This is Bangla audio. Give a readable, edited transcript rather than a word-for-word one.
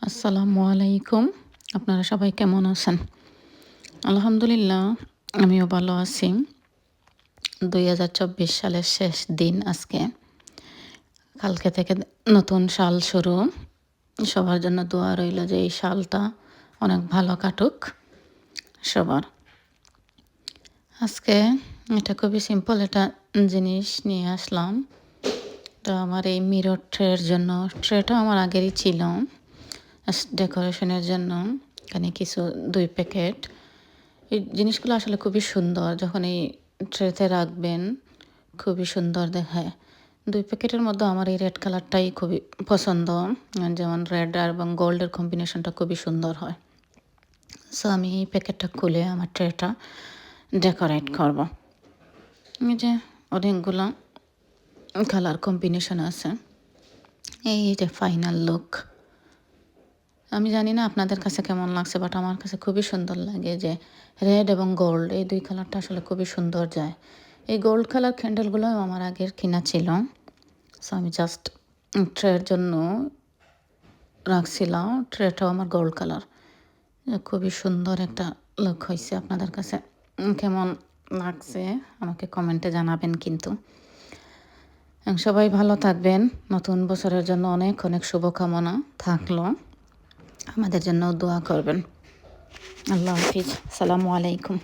আসসালামু আলাইকুম। আপনারা সবাই কেমন আছেন? আলহামদুলিল্লাহ আমিও ভালো আছি। ২০২৪ সালের শেষ দিন আজকে। কালকে থেকে নতুন সাল শুরু। সবার জন্য দোয়া রইল যে এই সালটা অনেক ভালো কাটুক সবার। আজকে এটা খুবই সিম্পল একটা জিনিস নিয়ে আসলাম। তো আমার এই মিরর ট্রের জন্য, ট্রেটা আমার আগেরই ছিল ডেকোরেশনের জন্য। এখানে কিছু ২ প্যাকেট। এই জিনিসগুলো আসলে খুবই সুন্দর। যখন এই ট্রেতে রাখবেন খুবই সুন্দর দেখায়। ২ প্যাকেটের মধ্যে আমার এই রেড কালারটাই খুবই পছন্দ। যেমন রেড আর এবং গোল্ডের কম্বিনেশনটা খুবই সুন্দর হয়। সো আমি এই প্যাকেটটা খুলে আমার ট্রেটা ডেকোরেট করব। এই যে অনেকগুলো কালার কম্বিনেশন আছে। এই যে ফাইনাল লুক। আমি জানি না আপনাদের কাছে কেমন লাগছে, বাট আমার কাছে খুবই সুন্দর লাগে যে রেড এবং গোল্ড এই ২ কালারটা আসলে খুবই সুন্দর যায়। এই গোল্ড কালার ক্যান্ডেলগুলোও আমার আগের কিনা ছিল। সো আমি জাস্ট ট্রের জন্য রাখছিলাম। ট্রেটাও আমার গোল্ড কালার। খুবই সুন্দর একটা লুক হইছে। আপনাদের কাছে কেমন লাগছে আমাকে কমেন্টে জানাবেন কিন্তু। সবাই ভালো থাকবেন। নতুন বছরের জন্য অনেক অনেক শুভকামনা থাকলো। আমাদের জন্য দোয়া করবেন। আল্লাহ হাফিজ। আসসালামু আলাইকুম।